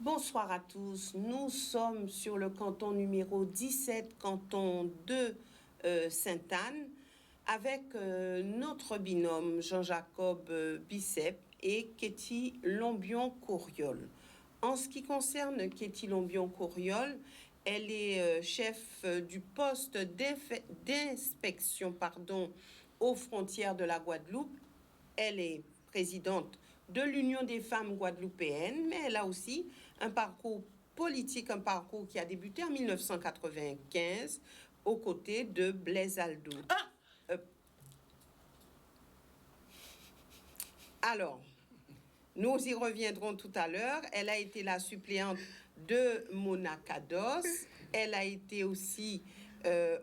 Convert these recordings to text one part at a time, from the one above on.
Bonsoir à tous. Nous sommes sur le canton numéro 17, canton de Sainte-Anne, avec notre binôme Jean-Jacob Bicep et Ketty Lombion-Courriol. En ce qui concerne Ketty Lombion-Courriol, elle est chef du poste d'inspection aux frontières de la Guadeloupe. Elle est présidente de l'Union des femmes guadeloupéennes, mais elle a aussi un parcours politique, un parcours qui a débuté en 1995 aux côtés de Blaise Aldo. Alors, nous y reviendrons tout à l'heure. Elle a été la suppléante de Mona Kados. Elle a été aussi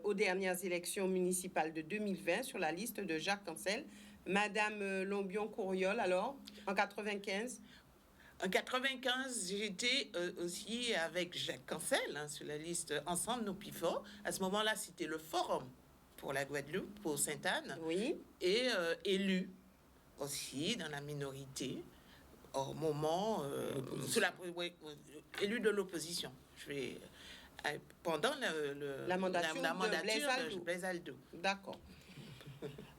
aux dernières élections municipales de 2020 sur la liste de Jacques Cancel. Madame Lombion-Courriol, alors, en 95? En 95, j'étais aussi avec Jacques Cancel sur la liste Ensemble Nous Pifos. À ce moment-là, c'était le Forum pour la Guadeloupe, pour Sainte-Anne. Oui. Et élu aussi dans la minorité au moment élu de l'opposition. Pendant la mandature de Blaise Aldo. D'accord.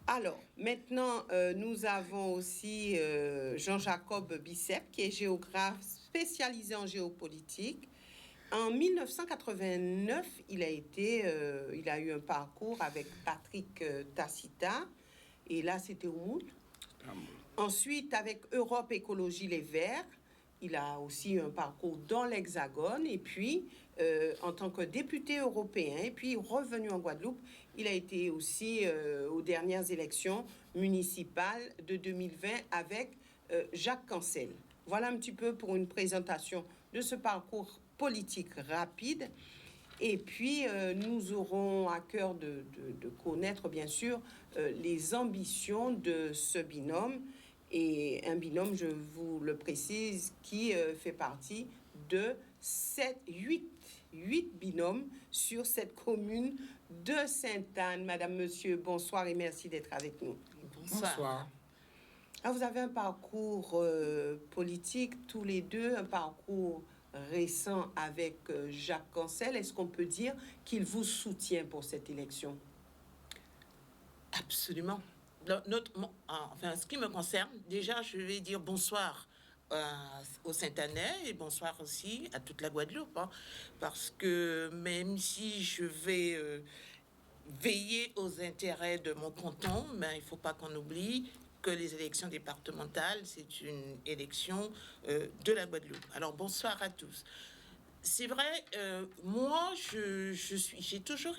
Alors, maintenant, nous avons aussi Jean-Jacob Bicep, qui est géographe spécialisé en géopolitique. En 1989, il a eu un parcours avec Patrick Tacita, et là, c'était au Moule. Ensuite, avec Europe Écologie Les Verts, il a aussi un parcours dans l'Hexagone, et puis en tant que député européen, et puis revenu en Guadeloupe, il a été aussi aux dernières élections municipales de 2020 avec Jacques Cancel. Voilà un petit peu pour une présentation de ce parcours politique rapide. Et puis, nous aurons à cœur de connaître, bien sûr, les ambitions de ce binôme. Et un binôme, je vous le précise, qui fait partie de 8 binômes sur cette commune de Sainte-Anne. Madame, monsieur, bonsoir et merci d'être avec nous. Bonsoir. Alors, vous avez un parcours politique, tous les deux, un parcours récent avec Jacques Cancel. Est-ce qu'on peut dire qu'il vous soutient pour cette élection? Absolument. En ce qui me concerne, déjà, je vais dire bonsoir aux Saint-Annais et bonsoir aussi à toute la Guadeloupe, parce que même si je vais veiller aux intérêts de mon canton, mais il ne faut pas qu'on oublie que les élections départementales, c'est une élection de la Guadeloupe. Alors, bonsoir à tous. C'est vrai, moi, j'ai toujours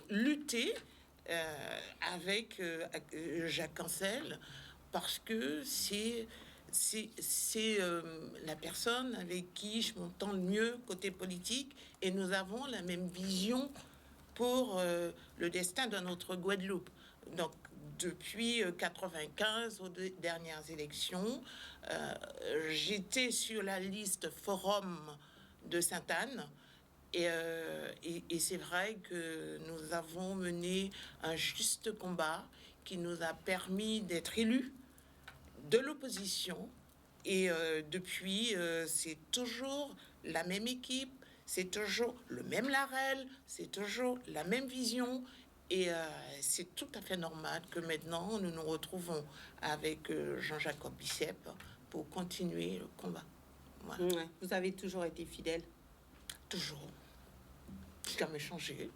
lutter avec Jacques Cancel, parce que c'est la personne avec qui je m'entends le mieux côté politique, et nous avons la même vision pour le destin de notre Guadeloupe. Donc, depuis 95, aux dernières élections, j'étais sur la liste Forum de Sainte-Anne. Et c'est vrai que nous avons mené un juste combat qui nous a permis d'être élus de l'opposition. Et depuis, c'est toujours la même équipe, c'est toujours le même Larel, c'est toujours la même vision. Et c'est tout à fait normal que maintenant, nous nous retrouvons avec Jean-Jacob Bicep pour continuer le combat. Voilà. Ouais. Vous avez toujours été fidèle? Toujours. Jamais changé.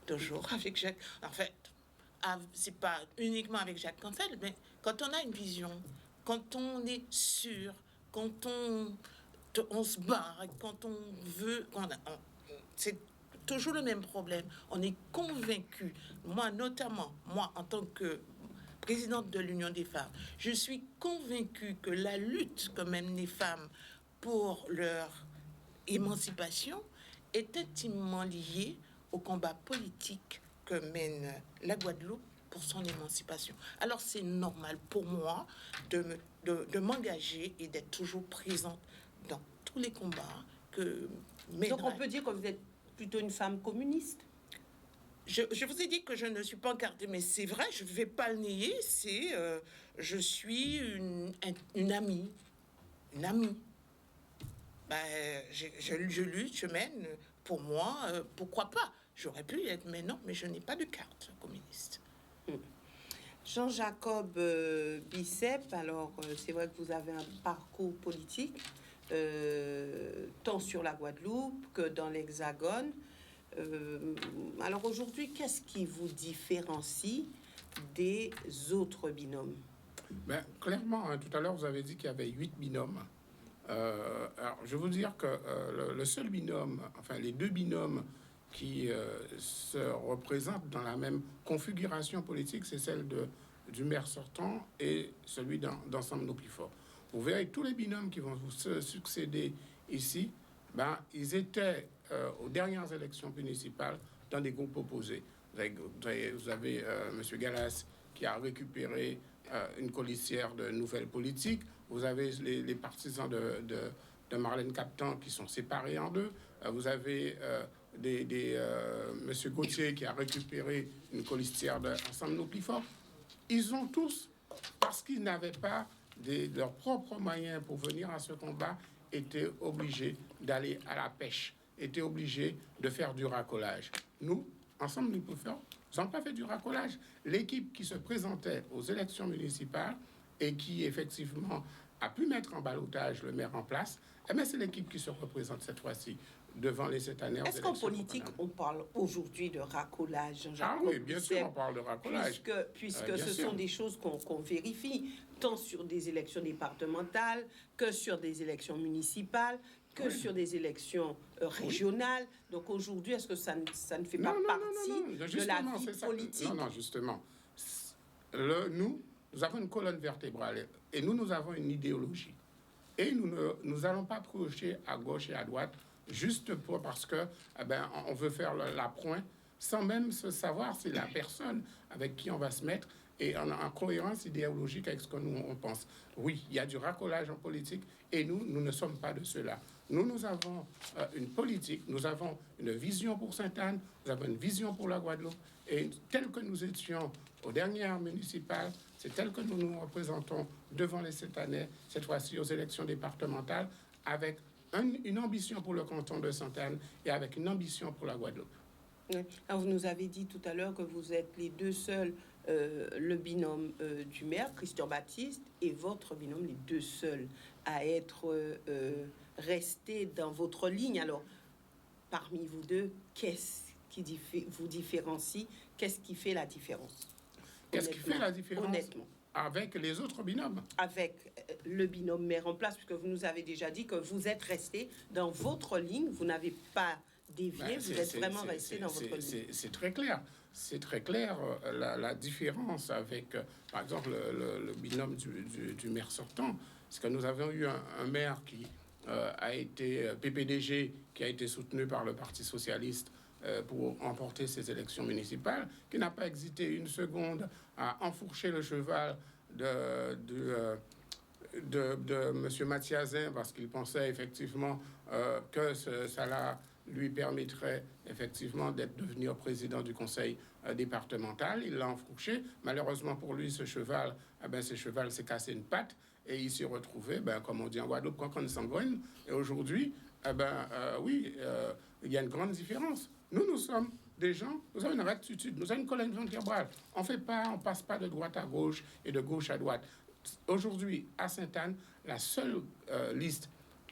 Toujours avec Jacques. En fait, c'est pas uniquement avec Jacques Cancel, mais quand on a une vision, quand on est sûr, quand on se barre, quand on veut, c'est toujours le même problème. On est convaincu, moi notamment, moi en tant que présidente de l'Union des femmes, je suis convaincue que la lutte que mènent les femmes pour leur émancipation est intimement liée au combat politique que mène la Guadeloupe pour son émancipation. Alors c'est normal pour moi de m'engager et d'être toujours présente dans tous les combats que mènera. Donc on peut dire que vous êtes plutôt une femme communiste? Je vous ai dit que je ne suis pas encardée, mais c'est vrai, je ne vais pas le nier, je suis une amie, une amie. Je lutte, je mène. Pour moi, pourquoi pas? J'aurais pu y être, mais non, mais je n'ai pas de carte communiste. Jean-Jacob Bicep, alors c'est vrai que vous avez un parcours politique, tant sur la Guadeloupe que dans l'Hexagone. Alors aujourd'hui, qu'est-ce qui vous différencie des autres binômes? Clairement, hein, tout à l'heure, vous avez dit qu'il y avait 8 binômes. Alors, je vais vous dire que le seul binôme, enfin les 2 binômes qui se représentent dans la même configuration politique, c'est celle du maire sortant et celui d'Ensemble Nos Plus Forts. Vous verrez tous les binômes qui vont vous succéder ici, ils étaient aux dernières élections municipales dans des groupes opposés. Vous avez M. Gallas qui a récupéré une colistière de Nouvelles Politiques. Vous avez les partisans de Marlène Captan qui sont séparés en deux. Vous avez M. Gauthier qui a récupéré une colistière d'Ensemble Nos Plus Forts. Ils ont tous, parce qu'ils n'avaient pas leurs propres moyens pour venir à ce combat, été obligés d'aller à la pêche, étaient obligés de faire du racolage. Nous, Ensemble Nous Plus Forts, nous n'avons pas fait du racolage. L'équipe qui se présentait aux élections municipales et qui, effectivement, a pu mettre en ballottage le maire en place, c'est l'équipe qui se représente cette fois-ci devant les septennats. Est-ce qu'en politique, on parle aujourd'hui de racolage, Jean-Jacques? Ah oui, bien sûr, on parle de racolage. Puisque ce sont des choses qu'on vérifie, tant sur des élections départementales que sur des élections municipales, que sur des élections régionales. Donc aujourd'hui, est-ce que ça ne fait pas partie de la vie politique? Non, justement. Nous avons une colonne vertébrale et nous avons une idéologie. Et nous allons pas crocher à gauche et à droite juste parce que on veut faire la pointe sans même se savoir si la personne avec qui on va se mettre est en cohérence idéologique avec ce que nous on pense. Oui, il y a du racolage en politique et nous ne sommes pas de cela. Nous avons une politique, nous avons une vision pour Sainte-Anne, nous avons une vision pour la Guadeloupe et tel que nous étions aux dernières municipales, c'est tel que nous nous représentons devant les Sainte-Annais, cette fois-ci aux élections départementales, avec une ambition pour le canton de Sainte-Anne et avec une ambition pour la Guadeloupe. Alors, vous nous avez dit tout à l'heure que vous êtes les deux seuls, le binôme du maire, Christian Baptiste, et votre binôme, les deux seuls à être restés dans votre ligne. Alors, parmi vous deux, qu'est-ce qui vous différencie? Qu'est-ce qui fait la différence? Qu'est-ce qui fait la différence? Honnêtement. Avec les autres binômes. Avec le binôme maire en place, puisque vous nous avez déjà dit que vous êtes resté dans votre ligne, vous n'avez pas dévié, vous êtes vraiment resté dans votre ligne. C'est très clair. C'est très clair la différence avec, par exemple, le binôme du maire sortant. C'est que nous avons eu un maire qui a été PPDG, qui a été soutenu par le Parti socialiste pour remporter ces élections municipales, qui n'a pas hésité une seconde à enfourcher le cheval de M. Mathiazin parce qu'il pensait effectivement que ça lui permettrait effectivement de devenir président du conseil départemental. Il l'a enfourché. Malheureusement pour lui, ce cheval s'est cassé une patte et il s'est retrouvé, comme on dit en Guadeloupe, quand on s'engrogne. Et aujourd'hui, il y a une grande différence. Nous sommes des gens, nous avons une rectitude, nous avons une colonne vertébrale. On passe pas de droite à gauche et de gauche à droite. Aujourd'hui, à Sainte-Anne, la seule liste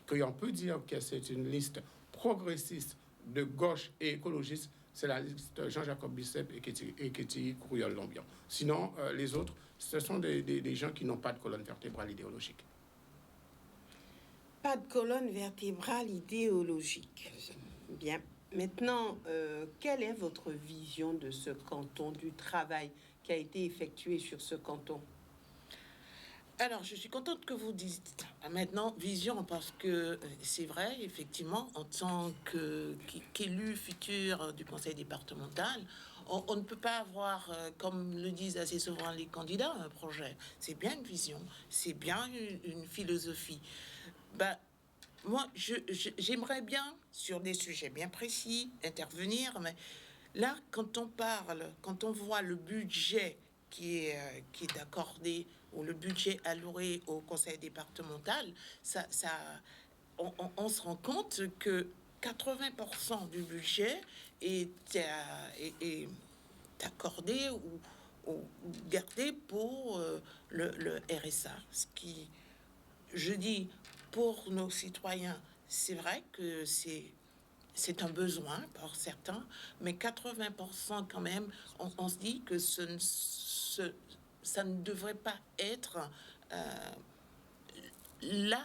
qu'on peut dire que c'est une liste progressiste de gauche et écologiste, c'est la liste Jean-Jacob Bicep et Kéti Couriol-Lombian. Sinon, les autres, ce sont des gens qui n'ont pas de colonne vertébrale idéologique. Pas de colonne vertébrale idéologique. Bien. Maintenant, quelle est votre vision de ce canton, du travail qui a été effectué sur ce canton? Alors, je suis contente que vous dites maintenant vision, parce que c'est vrai, effectivement, en tant qu'élu futur du conseil départemental, on ne peut pas avoir, comme le disent assez souvent les candidats, un projet. C'est bien une vision, c'est bien une philosophie. Moi, j'aimerais bien, sur des sujets bien précis, intervenir, mais là, quand on voit le budget qui est accordé ou le budget alloué au conseil départemental, on se rend compte que 80% du budget est accordé ou gardé pour le RSA. Ce qui, je dis, pour nos citoyens, c'est vrai que c'est un besoin pour certains, mais 80% quand même, on se dit que ça ne devrait pas être la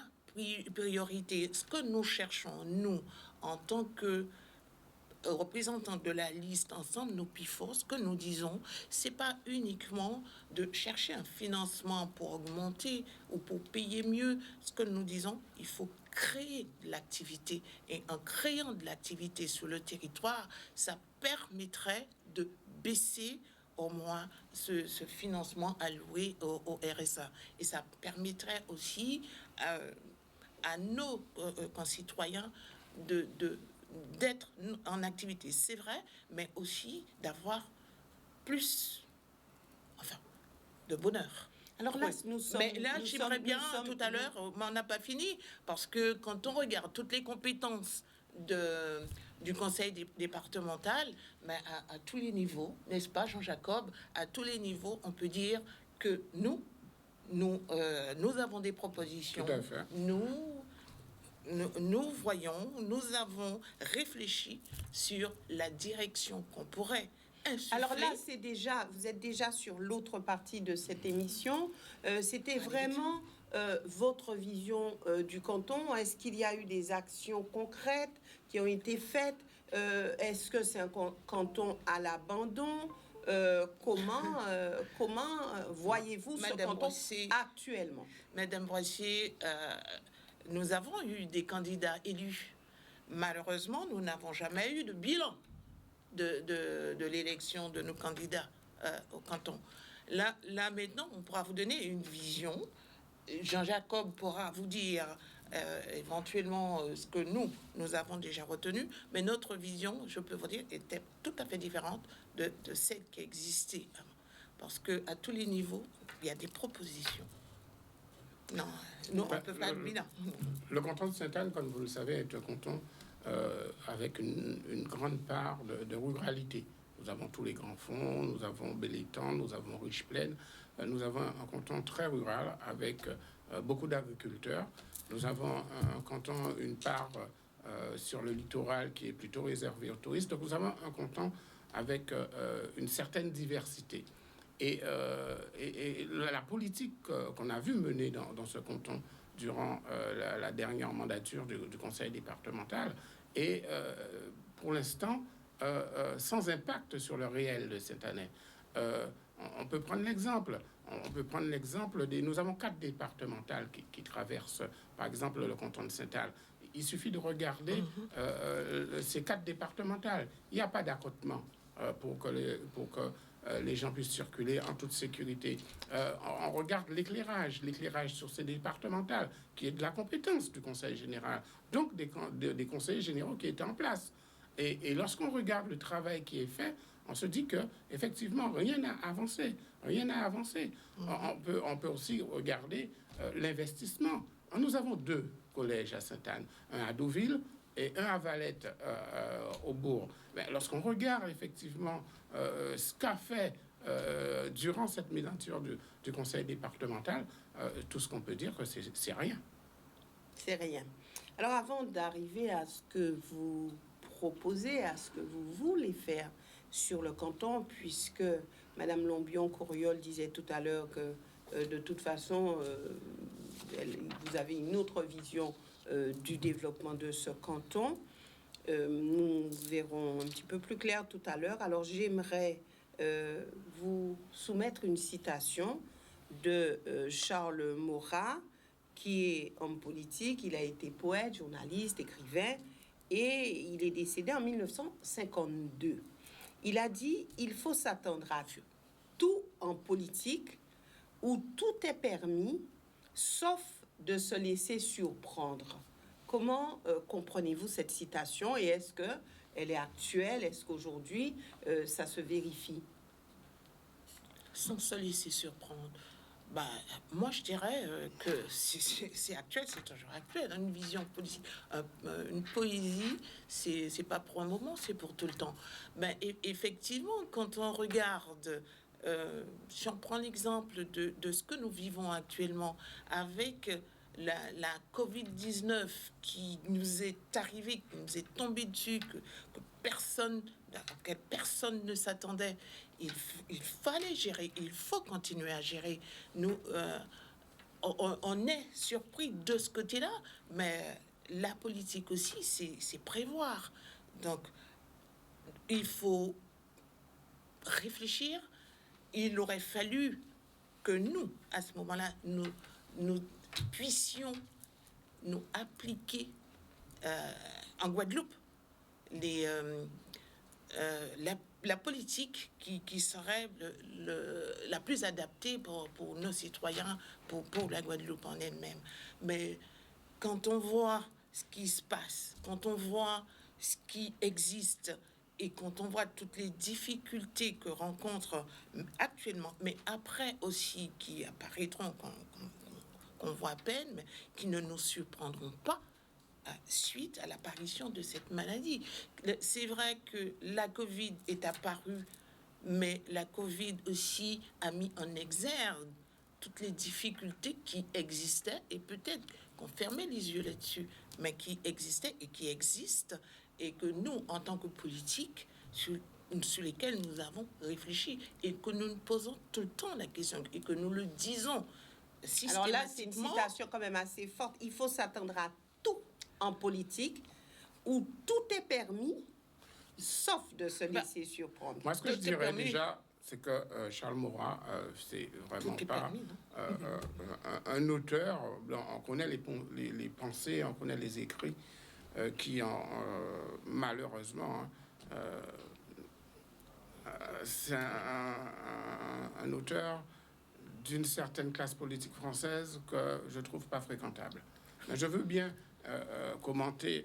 priorité. Ce que nous cherchons, nous, en tant que représentants de la liste Ensemble Nos PIFO, ce que nous disons, c'est pas uniquement de chercher un financement pour augmenter ou pour payer mieux. Ce que nous disons, il faut créer de l'activité. Et en créant de l'activité sur le territoire, ça permettrait de baisser au moins ce financement alloué au RSA. Et ça permettrait aussi à nos concitoyens d'être en activité, c'est vrai, mais aussi d'avoir plus, de bonheur. Alors là, j'aimerais bien, tout à l'heure, mais on n'a pas fini, parce que quand on regarde toutes les compétences du conseil départemental, mais à tous les niveaux, n'est-ce pas, Jean-Jacob, à tous les niveaux, on peut dire que nous avons des propositions. Tout à fait. Nous voyons, nous avons réfléchi sur la direction qu'on pourrait insuffler. Alors là, vous êtes déjà sur l'autre partie de cette émission. C'était vraiment votre vision du canton. Est-ce qu'il y a eu des actions concrètes qui ont été faites? Est-ce que c'est un canton à l'abandon? Comment voyez-vous ce canton actuellement? Madame Brossier, nous avons eu des candidats élus. Malheureusement, nous n'avons jamais eu de bilan de l'élection de nos candidats au canton. Là, maintenant, on pourra vous donner une vision. Jean-Jacob pourra vous dire éventuellement ce que nous avons déjà retenu, mais notre vision, je peux vous dire, était tout à fait différente de celle qui existait avant. Parce qu'à tous les niveaux, il y a des propositions. Non, on ne peut pas le bilan. Le canton de Sainte-Anne, comme vous le savez, est un canton avec une grande part de ruralité. Nous avons tous les grands fonds, nous avons Bel-Étang, nous avons Riche-Plaine. Nous avons un canton très rural avec beaucoup d'agriculteurs. Nous avons un canton, une part sur le littoral qui est plutôt réservée aux touristes. Donc nous avons un canton avec une certaine diversité. Et la politique qu'on a vu mener dans ce canton durant la dernière mandature du conseil départemental est pour l'instant sans impact sur le réel de cette année. On peut prendre l'exemple. Nous avons 4 départementales qui traversent, par exemple, le canton de Sainte-Anne. Il suffit de regarder ces 4 départementales. Il n'y a pas d'accotement pour que les gens puissent circuler en toute sécurité. On regarde l'éclairage sur ces départementales, qui est de la compétence du Conseil général, donc des conseillers généraux qui étaient en place. Et lorsqu'on regarde le travail qui est fait, on se dit que effectivement rien n'a avancé. On peut aussi regarder l'investissement. Nous avons 2 collèges à Sainte-Anne, un à Deauville et un à Valette au bourg. Mais lorsqu'on regarde effectivement ce qu'a fait durant cette mandature du conseil départemental, tout ce qu'on peut dire que c'est rien. C'est rien. Alors avant d'arriver à ce que vous proposez, à ce que vous voulez faire sur le canton, puisque Madame Lombion-Courriol disait tout à l'heure que de toute façon vous avez une autre vision du développement de ce canton. Nous verrons un petit peu plus clair tout à l'heure. Alors j'aimerais vous soumettre une citation de Charles Maurras, qui est homme politique. Il a été poète, journaliste, écrivain, et il est décédé en 1952. Il a dit « Il faut s'attendre à tout en politique, où tout est permis, sauf de se laisser surprendre ». Comment comprenez-vous cette citation et est-ce qu'elle est actuelle? Est-ce qu'aujourd'hui, ça se vérifie? Sans se laisser surprendre. Moi, je dirais que c'est actuel, c'est toujours actuel. Une vision politique, une poésie, c'est pas pour un moment, c'est pour tout le temps. Effectivement, quand on regarde, si on prend l'exemple de ce que nous vivons actuellement avec la Covid-19 qui nous est arrivée, qui nous est tombée dessus, que personne ne s'attendait. Il fallait gérer, il faut continuer à gérer. Nous, on est surpris de ce côté-là, mais la politique aussi, c'est prévoir. Donc, il faut réfléchir. Il aurait fallu que nous, à ce moment-là, nous puissions nous appliquer en Guadeloupe la politique qui serait la plus adaptée pour nos citoyens, pour la Guadeloupe en elle-même. Mais quand on voit ce qui se passe, quand on voit ce qui existe et quand on voit toutes les difficultés que rencontre actuellement, mais après aussi qui apparaîtront, qu'on voit à peine, mais qui ne nous surprendront pas, suite à l'apparition de cette maladie. C'est vrai que la Covid est apparue, mais la Covid aussi a mis en exergue toutes les difficultés qui existaient et peut-être qu'on fermait les yeux là-dessus, mais qui existaient et qui existent et que nous, en tant que politiques, sur lesquels nous avons réfléchi et que nous nous posons tout le temps la question et que nous le disons systématiquement. Alors là, c'est une citation quand même assez forte. Il faut s'attendre à tout en politique où tout est permis, sauf de se laisser surprendre. Moi, ce que je dirais déjà, c'est que Charles Maurras, c'est vraiment pas un auteur. On connaît les pensées, on connaît les écrits qui, malheureusement, c'est un auteur d'une certaine classe politique française que je trouve pas fréquentable. Mais je veux bien commenter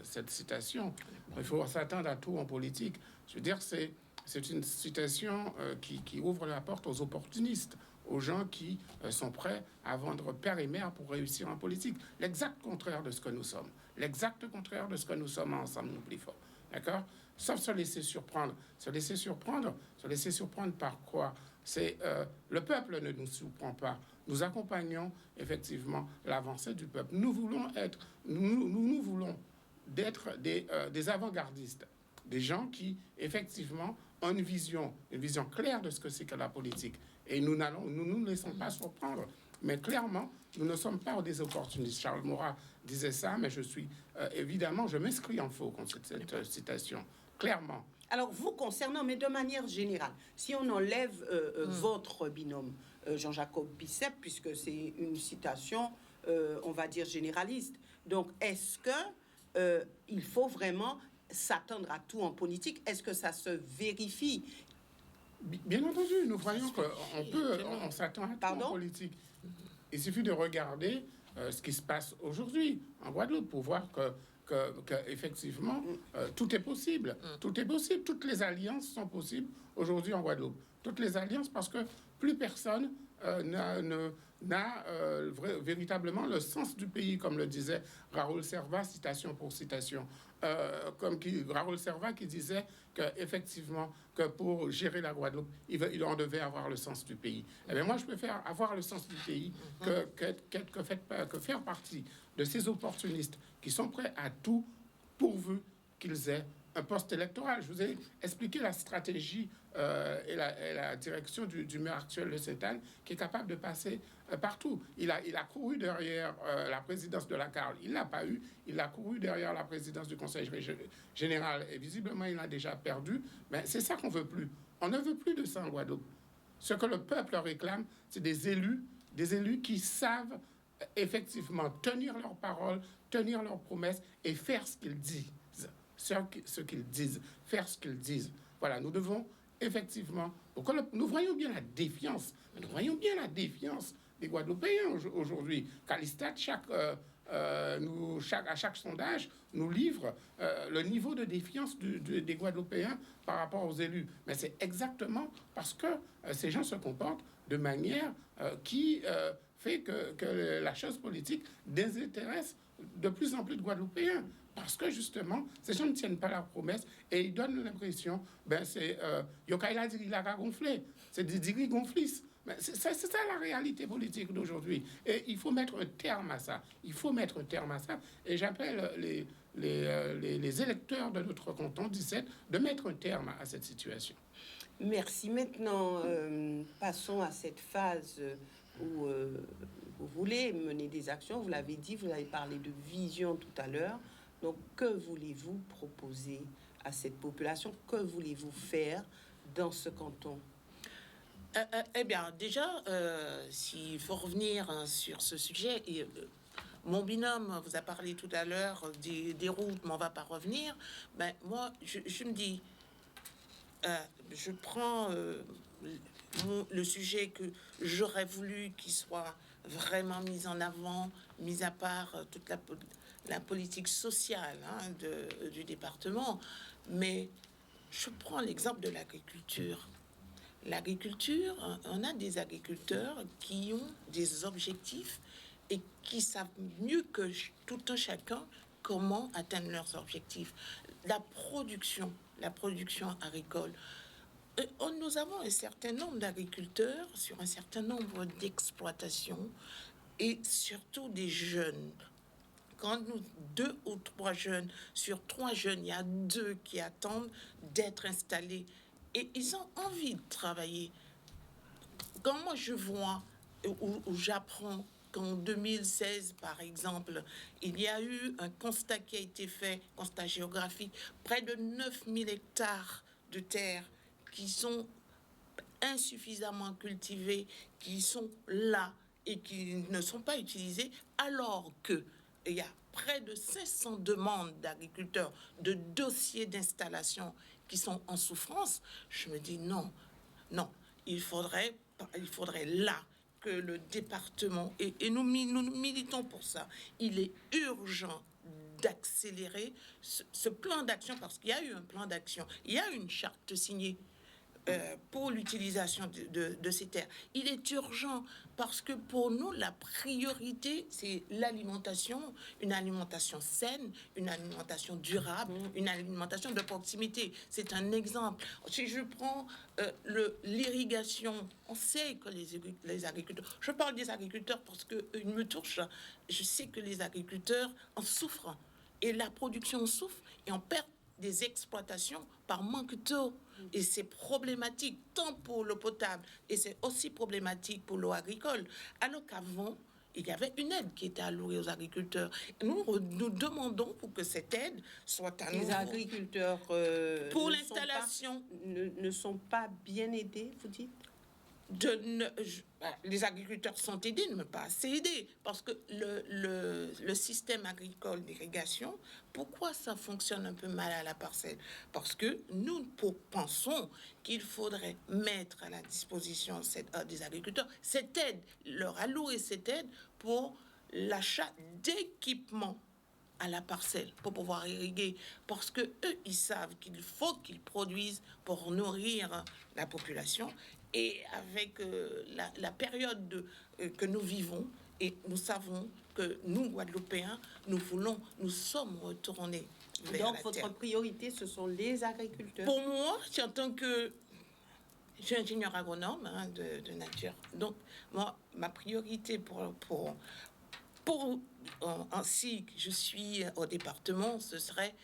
cette citation. Il faut s'attendre à tout en politique. Je veux dire, c'est une citation qui ouvre la porte aux opportunistes, aux gens qui sont prêts à vendre père et mère pour réussir en politique. L'exact contraire de ce que nous sommes. L'exact contraire de ce que nous sommes ensemble, nous plus fort. D'accord? Sauf se laisser surprendre. Se laisser surprendre par quoi? C'est le peuple ne nous surprend pas. Nous accompagnons effectivement l'avancée du peuple. Nous voulons d'être des avant-gardistes, des gens qui effectivement ont une vision claire de ce que c'est que la politique. Et nous ne laissons pas surprendre. Mais clairement, nous ne sommes pas des opportunistes. Charles Maurras disait ça, mais évidemment, je m'inscris en faux contre cette citation. Clairement. Alors, vous concernant, mais de manière générale, si on enlève votre binôme, Jean-Jacob Bicep, puisque c'est une citation, on va dire, généraliste. Donc, est-ce que il faut vraiment s'attendre à tout en politique? Est-ce que ça se vérifie? Bien entendu, nous voyons qu'on s'attend à tout en politique. Il suffit de regarder ce qui se passe aujourd'hui en Guadeloupe pour voir que effectivement, tout est possible. Tout est possible. Toutes les alliances sont possibles aujourd'hui en Guadeloupe. Toutes les alliances, parce que plus personne n'a véritablement le sens du pays, comme le disait Raoul Servat, citation pour citation. Raoul Servat qui disait qu'effectivement, que pour gérer la Guadeloupe, il en devait avoir le sens du pays. Eh bien, moi, je préfère avoir le sens du pays que faire partie de ces opportunistes qui sont prêts à tout pourvu qu'ils aient un poste électoral. Je vous ai expliqué la stratégie et la direction du maire actuel de Sainte-Anne, qui est capable de passer partout. Il a couru derrière la présidence de la CARL. Il l'a pas eu. Il a couru derrière la présidence du Conseil général. Et visiblement, il a déjà perdu. Mais c'est ça qu'on veut plus. On ne veut plus de ça en Guadeloupe. Ce que le peuple réclame, c'est des élus qui savent effectivement tenir leurs paroles, tenir leurs promesses et faire ce qu'ils disent. Ce qu'ils disent, faire ce qu'ils disent. Voilà, nous devons effectivement, nous voyons bien la défiance, des Guadeloupéens aujourd'hui. Calistat, à chaque sondage, nous livre le niveau de défiance des Guadeloupéens par rapport aux élus. Mais c'est exactement parce que ces gens se comportent de manière qui fait que la chose politique désintéresse de plus en plus de Guadeloupéens. Parce que justement, ces gens ne tiennent pas la promesse et ils donnent l'impression, c'est Yokaila dit qu'il a gonflé, c'est des diri gonflis. C'est ça la réalité politique d'aujourd'hui. Et il faut mettre un terme à ça. Il faut mettre un terme à ça. Et j'appelle les électeurs de notre canton 17 de mettre un terme à cette situation. Merci. Maintenant, passons à cette phase où vous voulez mener des actions. Vous l'avez dit, vous avez parlé de vision tout à l'heure. Donc, que voulez-vous proposer à cette population? Que voulez-vous faire dans ce canton? Eh bien, déjà, s'il faut revenir sur ce sujet, mon binôme vous a parlé tout à l'heure des routes, mais on ne va pas revenir. Ben, moi, je me dis, je prends le sujet que j'aurais voulu qu'il soit vraiment mis en avant, mis à part toute la politique sociale du département. Mais je prends l'exemple de l'agriculture. L'agriculture, on a des agriculteurs qui ont des objectifs et qui savent mieux que tout un chacun comment atteindre leurs objectifs. La production agricole. Nous avons un certain nombre d'agriculteurs sur un certain nombre d'exploitations et surtout des jeunes. Quand nous, 2 ou 3 jeunes, sur 3 jeunes, il y a 2 qui attendent d'être installés et ils ont envie de travailler. Quand moi je vois ou j'apprends qu'en 2016, par exemple, il y a eu un constat qui a été fait, constat géographique, près de 9000 hectares de terre qui sont insuffisamment cultivés, qui sont là et qui ne sont pas utilisés, alors qu'il y a près de 500 demandes d'agriculteurs, de dossiers d'installation qui sont en souffrance. Je me dis non, il faudrait là que le département, et nous militons pour ça, il est urgent d'accélérer ce plan d'action, parce qu'il y a eu un plan d'action, il y a une charte signée pour l'utilisation de ces terres. Il est urgent parce que pour nous, la priorité, c'est l'alimentation, une alimentation saine, une alimentation durable, une alimentation de proximité. C'est un exemple. Si je prends l'irrigation, on sait que les agriculteurs, je parle des agriculteurs parce qu'ils me touchent, je sais que les agriculteurs en souffrent et la production souffre et on perd des exploitations par manque d'eau. Et c'est problématique tant pour l'eau potable et c'est aussi problématique pour l'eau agricole. Alors qu'avant, il y avait une aide qui était allouée aux agriculteurs. Nous demandons pour que cette aide soit à nouveau... Les agriculteurs pour l'installation ne sont pas bien aidés, vous dites? Les agriculteurs sont aidés, mais pas assez aidés, parce que le système agricole d'irrigation, pourquoi ça fonctionne un peu mal à la parcelle? Parce que nous pensons qu'il faudrait mettre à la disposition des agriculteurs cette aide, leur allouer cette aide pour l'achat d'équipements à la parcelle pour pouvoir irriguer, parce que eux, ils savent qu'il faut qu'ils produisent pour nourrir la population. Et avec la période que nous vivons, et nous savons que nous, Guadeloupéens, nous sommes retournés vers Donc, la votre terre. priorité, ce sont les agriculteurs? Pour moi, en tant que... Je suis ingénieur agronome de nature. Donc, moi, ma priorité ainsi que je suis au département, ce serait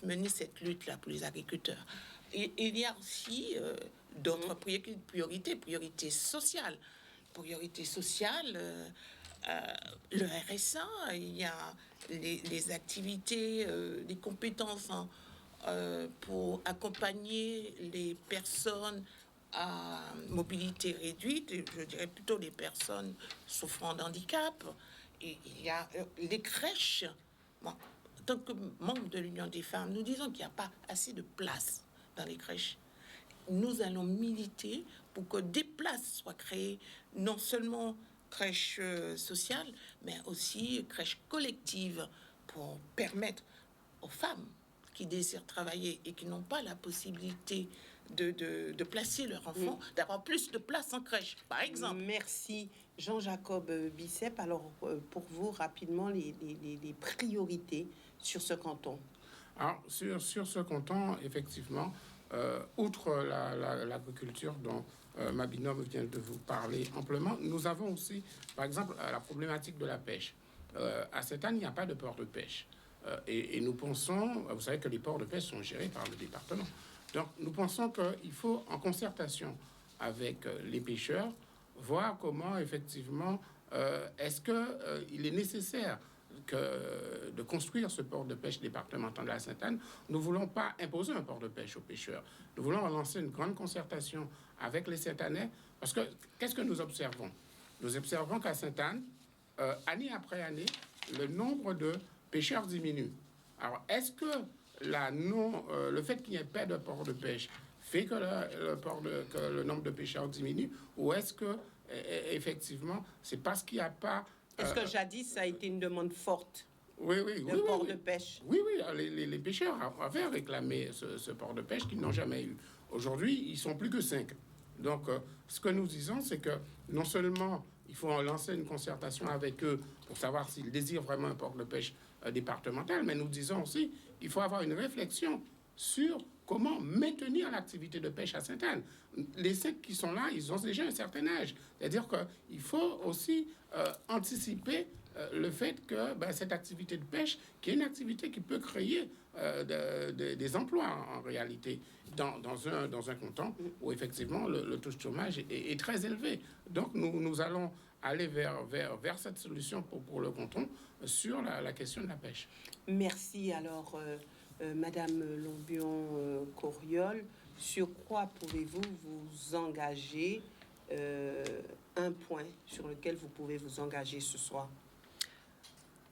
mener cette lutte-là pour les agriculteurs. Et il y a aussi d'autres priorités sociales. Le RSA, il y a les activités, les compétences pour accompagner les personnes à mobilité réduite, je dirais plutôt les personnes souffrant d'handicap. Et il y a les crèches. Bon, en tant que membre de l'Union des femmes, nous disons qu'il n'y a pas assez de place dans les crèches. Nous allons militer pour que des places soient créées, non seulement crèches sociales, mais aussi crèches collectives, pour permettre aux femmes qui désirent travailler et qui n'ont pas la possibilité de placer leur enfant, d'avoir plus de place en crèche, par exemple. Merci Jean-Jacob Bicep. Alors, pour vous, rapidement, les priorités sur ce canton. Alors, sur ce canton, effectivement, outre l'agriculture dont ma binôme vient de vous parler amplement, nous avons aussi, par exemple, la problématique de la pêche. À Sainte-Anne, il n'y a pas de port de pêche. Et nous pensons, vous savez que les ports de pêche sont gérés par le département. Donc, nous pensons qu'il faut, en concertation avec les pêcheurs, voir comment, effectivement, est-ce qu'il est nécessaire de construire ce port de pêche départemental de la Sainte-Anne. Nous ne voulons pas imposer un port de pêche aux pêcheurs. Nous voulons lancer une grande concertation avec les Sainte-Annais, parce que qu'est-ce que nous observons? Nous observons qu'à Sainte-Anne, année après année, le nombre de pêcheurs diminue. Alors, est-ce que le fait qu'il n'y ait pas de port de pêche fait que le nombre de pêcheurs diminue, ou est-ce que effectivement c'est parce qu'il n'y a pas... Est-ce que jadis ça a été une demande forte? Oui, port de pêche. Oui, les pêcheurs avaient réclamé ce port de pêche qu'ils n'ont jamais eu. Aujourd'hui, ils sont plus que 5. Donc, ce que nous disons, c'est que non seulement il faut lancer une concertation avec eux pour savoir s'ils désirent vraiment un port de pêche départemental, mais nous disons aussi qu'il faut avoir une réflexion sur comment maintenir l'activité de pêche à Sainte-Anne. Les 5 qui sont là, ils ont déjà un certain âge. C'est-à-dire qu'il faut aussi anticiper le fait que cette activité de pêche, qui est une activité qui peut créer des emplois en réalité dans un canton où effectivement le taux de chômage est très élevé. Donc nous allons aller vers cette solution pour le canton sur la question de la pêche. Merci. Alors, Madame Lombion-Coriol, sur quoi pouvez-vous vous engager, un point sur lequel vous pouvez vous engager ce soir?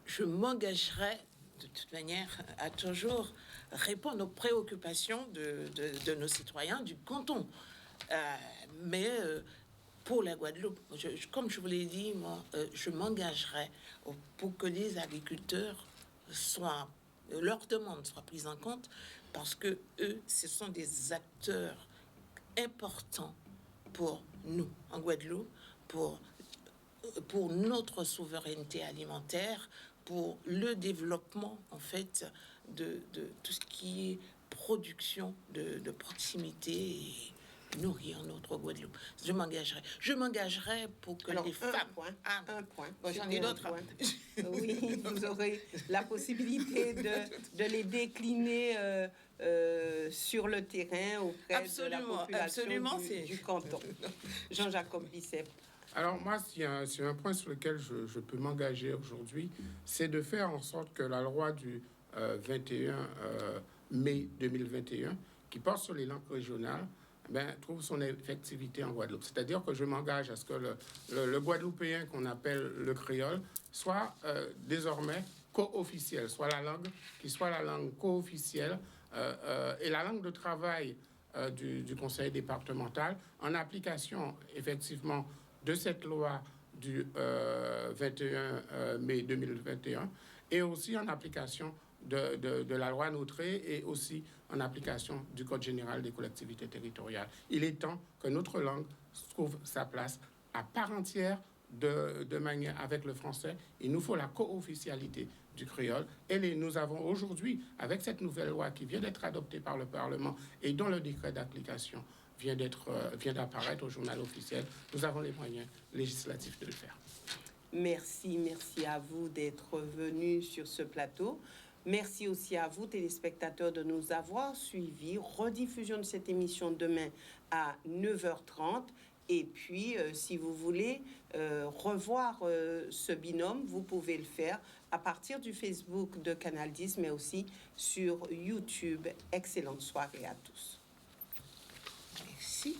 Je m'engagerai de toute manière à toujours répondre aux préoccupations de nos citoyens du canton. Mais pour la Guadeloupe, comme je vous l'ai dit, moi, je m'engagerai pour que les agriculteurs leurs demandes soient prises en compte, parce que eux, ce sont des acteurs importants pour nous en Guadeloupe, pour notre souveraineté alimentaire, pour le développement en fait de tout ce qui est production de proximité et nourrir notre Guadeloupe. Je m'engagerai pour que les femmes... Un point. J'en ai d'autres. Oui, vous aurez la possibilité de les décliner sur le terrain auprès de la population du canton. Jean-Jacob Bicep. Alors moi, s'il y a un point sur lequel je peux m'engager aujourd'hui, c'est de faire en sorte que la loi du 21 mai 2021, qui porte sur les langues régionales, trouve son effectivité en Guadeloupe. C'est-à-dire que je m'engage à ce que le guadeloupéen qu'on appelle le créole soit désormais co-officiel, soit la langue co-officielle et la langue de travail du conseil départemental en application effectivement de cette loi du 21 mai 2021 et aussi en application de la loi Notré et aussi en application du Code général des collectivités territoriales. Il est temps que notre langue trouve sa place à part entière de manière avec le français. Il nous faut la co-officialité du créole. Et nous avons aujourd'hui, avec cette nouvelle loi qui vient d'être adoptée par le Parlement et dont le décret d'application vient d'apparaître au journal officiel, nous avons les moyens législatifs de le faire. Merci à vous d'être venus sur ce plateau. Merci aussi à vous, téléspectateurs, de nous avoir suivis. Rediffusion de cette émission demain à 9h30. Et puis, si vous voulez revoir ce binôme, vous pouvez le faire à partir du Facebook de Canal 10, mais aussi sur YouTube. Excellente soirée à tous. Merci.